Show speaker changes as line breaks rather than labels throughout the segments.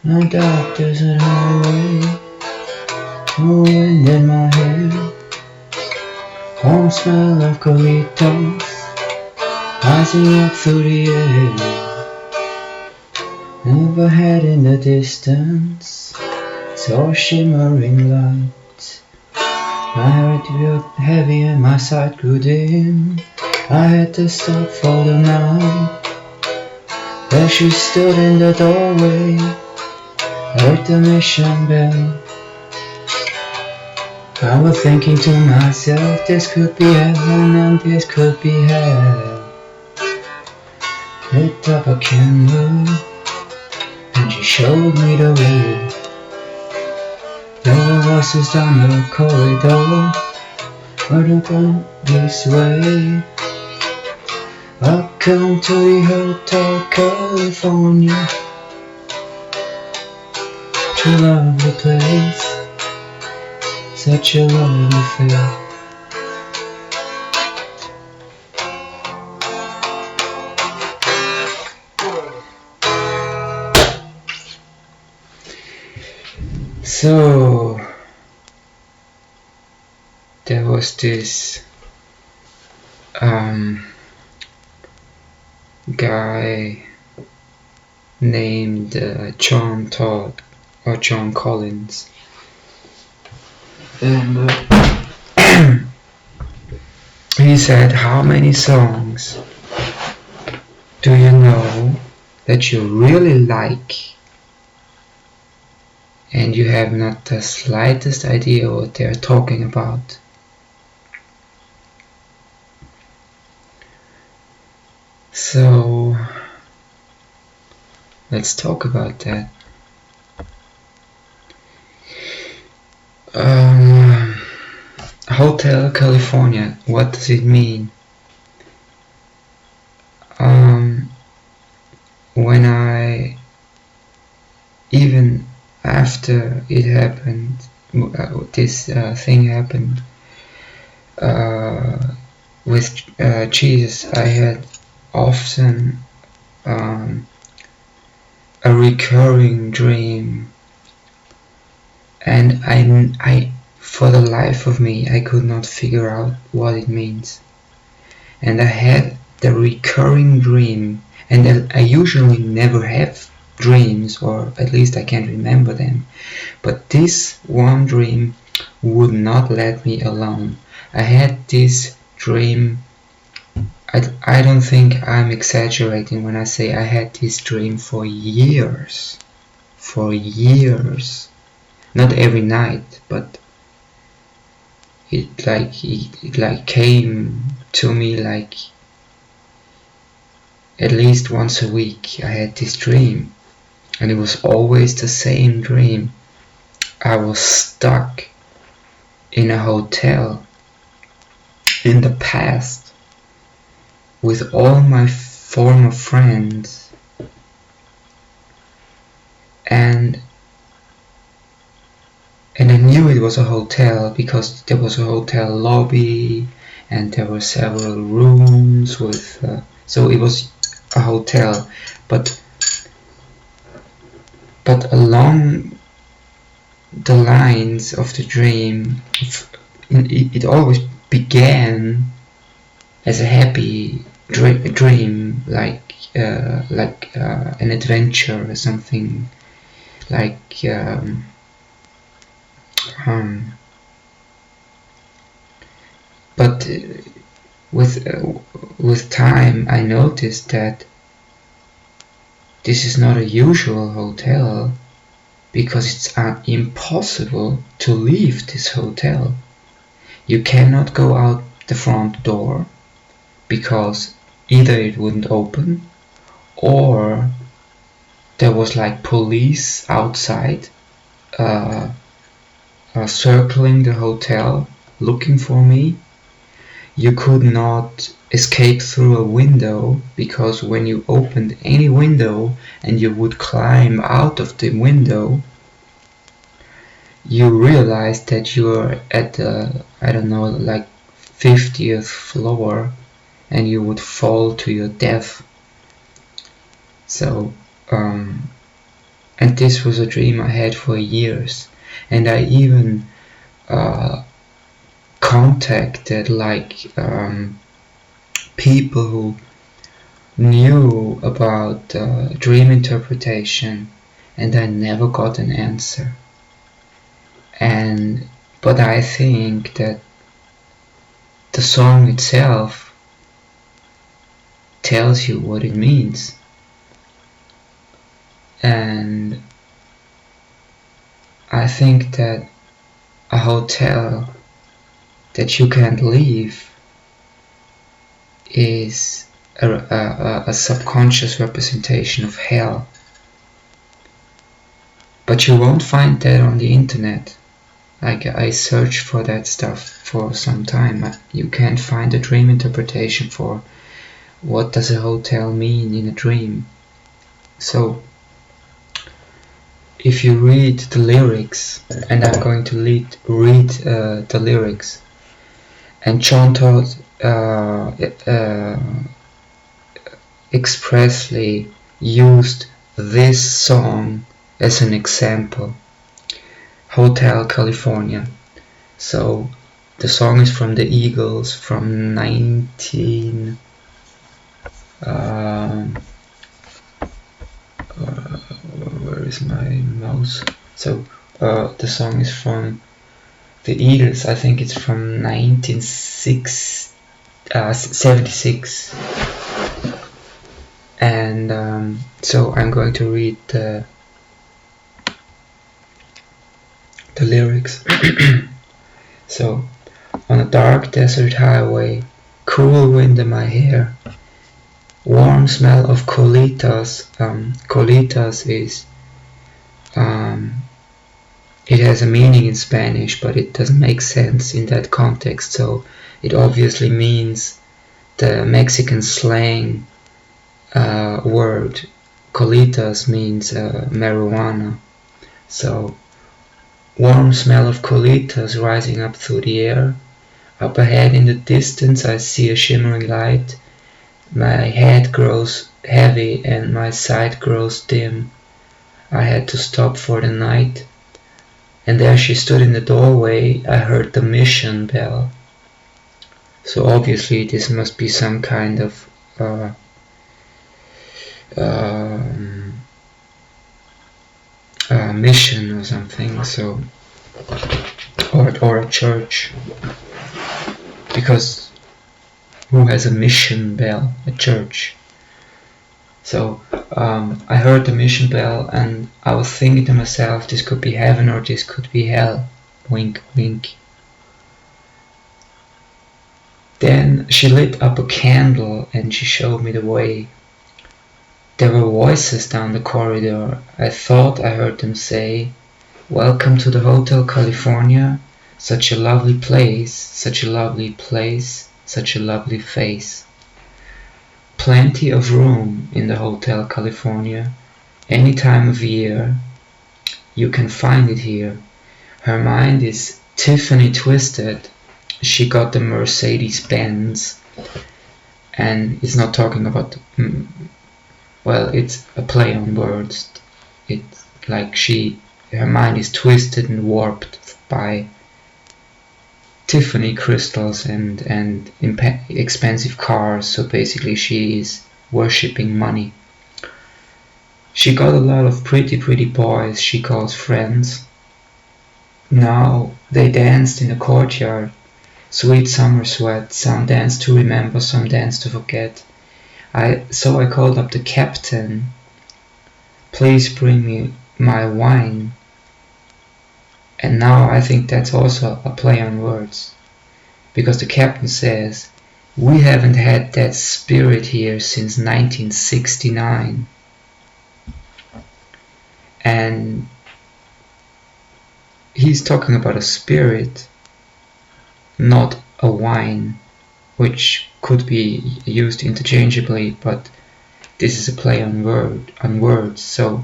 No dark desert highway, no wind in my hair, warm smell of coquitos rising up through the air. Overhead in the distance, saw a shimmering light. My heart grew heavy and my sight grew dim. I had to stop for the night. There she stood in the doorway, heard the mission bell. I was thinking to myself, this could be heaven and this could be hell. Lit up a candle and she showed me the way. There were voices down the corridor, but I gone this way. Welcome to the Hotel California, such a lovely place, such a lovely face. So there was this guy named John Todd or John Collins, and he said, how many songs do you know that you really like and you have not the slightest idea what they're talking about? So let's talk about that. Hotel California, what does it mean? When I, even after it happened, this thing happened with Jesus, I had often a recurring dream, and I for the life of me I could not figure out what it means. And I had the recurring dream, and I usually never have dreams, or at least I can't remember them, but this one dream would not let me alone. I had this dream, I don't think I'm exaggerating when I say I had this dream for years. Not every night, but it came to me like at least once a week. I had this dream, and it was always the same dream. I was stuck in a hotel in the past with all my former friends, and I knew it was a hotel because there was a hotel lobby and there were several rooms with so it was a hotel, but along the lines of the dream, it always began as a happy dream, like an adventure or something, like but with time I noticed that this is not a usual hotel, because it's impossible to leave this hotel. You cannot go out the front door because either it wouldn't open, or there was like police outside circling the hotel looking for me. You could not escape through a window, because when you opened any window and you would climb out of the window, you realized that you were at the, I don't know, like 50th floor, and you would fall to your death. So And this was a dream I had for years, and I even contacted people who knew about dream interpretation, and I never got an answer. But I think that the song itself tells you what it means, and I think that a hotel that you can't leave is a subconscious representation of hell. But you won't find that on the internet. Like, I searched for that stuff for some time. You can't find a dream interpretation for what does a hotel mean in a dream. So if you read the lyrics, and I'm going to read the lyrics, and John Todd expressly used this song as an example. Hotel California. So the song is from the Eagles from 19 where is my mouse? So the song is from the Eagles. I think it's from 1976. And so I'm going to read the lyrics. So, on a dark desert highway, cool wind in my hair, warm smell of colitas. Colitas is it has a meaning in Spanish, but it doesn't make sense in that context. So it obviously means the Mexican slang word. Colitas means marijuana. So warm smell of colitas rising up through the air. Up ahead in the distance I see a shimmering light. My head grows heavy and my sight grows dim. I had to stop for the night. And there she stood in the doorway. I heard the mission bell. So obviously this must be some kind of mission or something. So or a church, because who has a mission bell? A church. So I heard the mission bell and I was thinking to myself, this could be heaven or this could be hell. Wink, wink. Then she lit up a candle and she showed me the way. There were voices down the corridor. I thought I heard them say, "Welcome to the Hotel California. Such a lovely place, such a lovely place, such a lovely face. Plenty of room in the Hotel California. Any time of year, you can find it here." Her mind is Tiffany twisted. She got the Mercedes-Benz, and it's not talking about, well, it's a play on words. It's like her mind is twisted and warped by Tiffany crystals and expensive cars. So basically she is worshipping money. She got a lot of pretty boys she calls friends. Now they danced in the courtyard. Sweet summer sweat. Some dance to remember, some dance to forget. So I called up the captain. "Please bring me my wine." And now I think that's also a play on words, because the captain says, "We haven't had that spirit here since 1969. And he's talking about a spirit, not a wine, which could be used interchangeably, but this is a play on words. So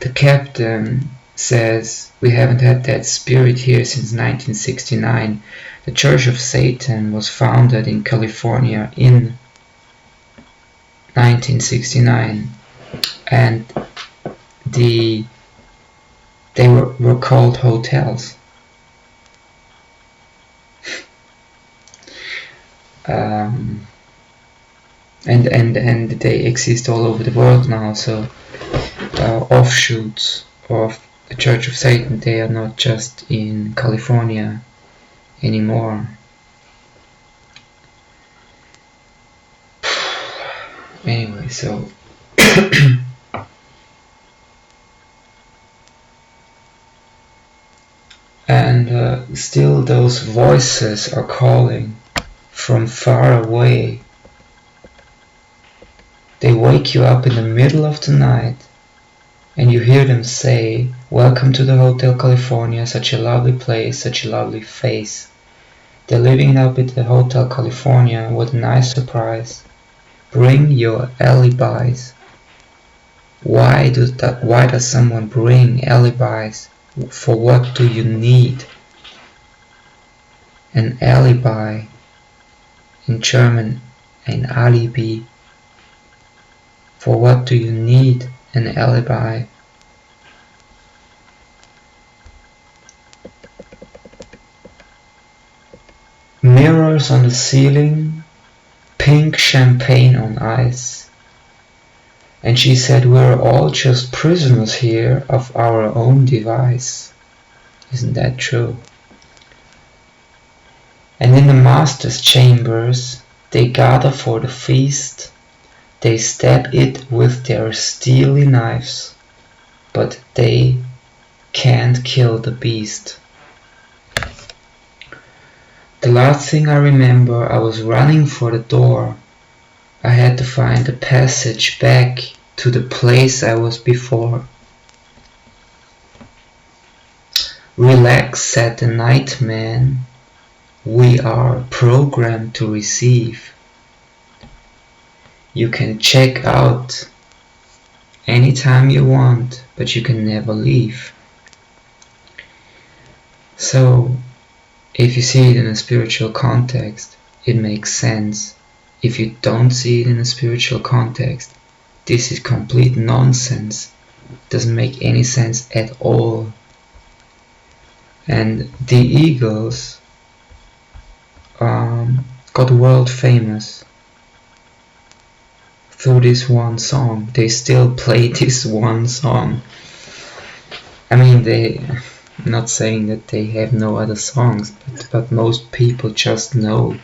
the captain says, "We haven't had that spirit here since 1969. The Church of Satan was founded in California in 1969, and they were called hotels. And they exist all over the world now. So offshoots of the Church of Satan, they are not just in California anymore. Anyway, so and still those voices are calling from far away. They wake you up in the middle of the night and you hear them say, "Welcome to the Hotel California, such a lovely place, such a lovely face. They're living up at the Hotel California, what a nice surprise. Bring your alibis." Why does someone bring alibis? For what do you need an alibi? In German, ein Alibi. For what do you need an alibi? Mirrors on the ceiling, pink champagne on ice. And she said, "We're all just prisoners here of our own device." Isn't that true? And in the master's chambers, they gather for the feast. They stab it with their steely knives, but they can't kill the beast. The last thing I remember, I was running for the door. I had to find the passage back to the place I was before. "Relax," said the night man. "We are programmed to receive. You can check out anytime you want, but you can never leave." So, if you see it in a spiritual context, it makes sense. If you don't see it in a spiritual context, this is complete nonsense. Doesn't make any sense at all. And the Eagles got world famous through this one song. They still play this one song. I mean, I'm not saying that they have no other songs, but most people just know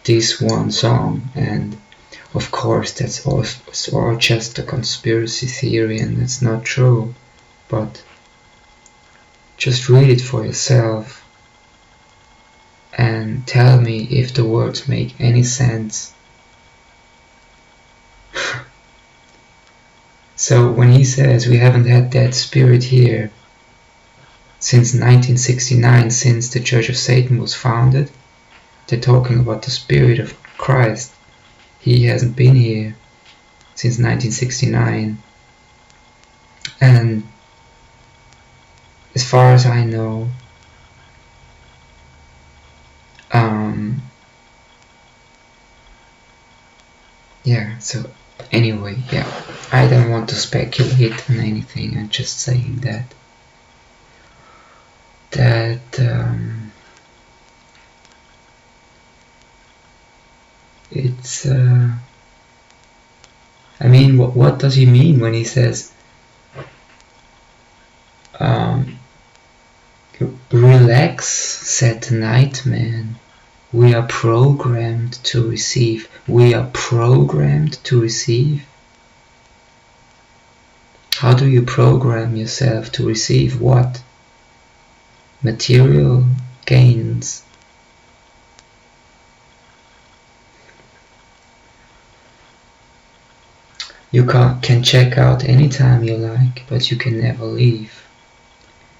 this one song, and of course that's all just a conspiracy theory and it's not true, but just read it for yourself and tell me if the words make any sense. So when he says we haven't had that spirit here since 1969, since the Church of Satan was founded, they're talking about the Spirit of Christ. He hasn't been here since 1969. And as far as I know, yeah, so anyway, yeah, I don't want to speculate on anything. I'm just saying that it's I mean, what does he mean when he says "Relax," said the night man. We are programmed to receive. We are programmed to receive. How do you program yourself to receive what? Material gains. You can check out anytime you like, but you can never leave.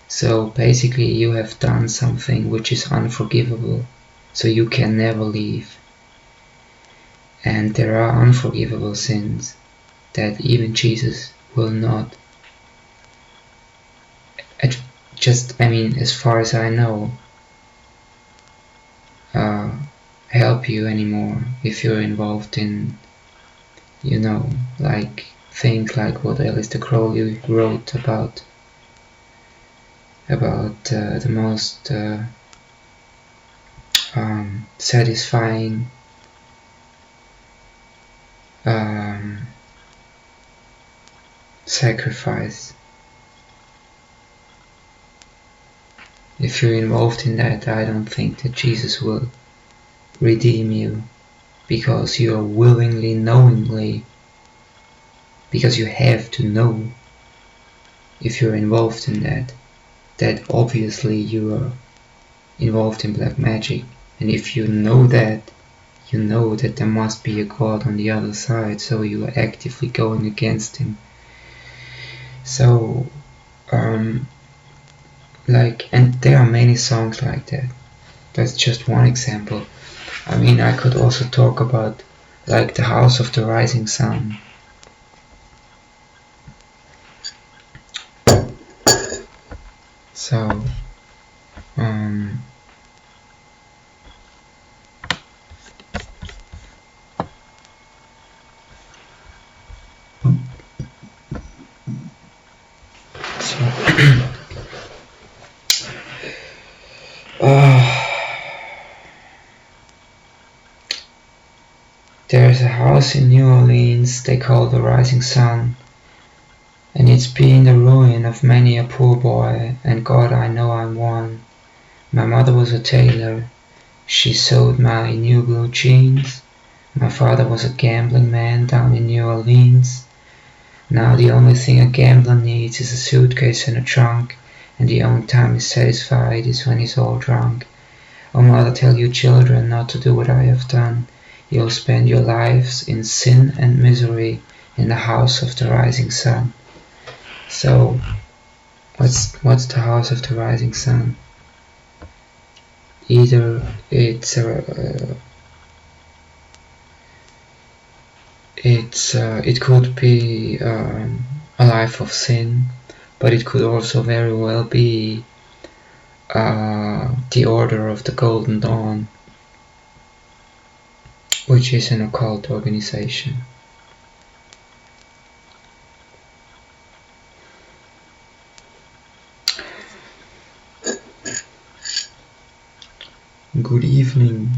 So basically you have done something which is unforgivable, so you can never leave. And there are unforgivable sins that even Jesus will not, I mean, as far as I know, help you anymore if you're involved in you know, like think like what Aleister Crowley wrote about the most satisfying sacrifice. If you're involved in that, I don't think that Jesus will redeem you, because you are willingly, knowingly, because you have to know, if you're involved in that obviously you are involved in black magic. And if you know that, you know that there must be a God on the other side, so you are actively going against him. So like, and there are many songs like that. That's just one example. I mean, I could also talk about like the House of the Rising Sun. So there's a house in New Orleans they call the Rising Sun, and it's been the ruin of many a poor boy, and God, I know I'm one. My mother was a tailor, she sewed my new blue jeans. My father was a gambling man down in New Orleans. Now the only thing a gambler needs is a suitcase and a trunk, and the only time he's satisfied is when he's all drunk. Oh mother, tell your children not to do what I have done. You'll spend your lives in sin and misery in the house of the rising sun. So, what's the house of the rising sun? Either it could be a life of sin, but it could also very well be the Order of the Golden Dawn, which is an occult organization. Good evening.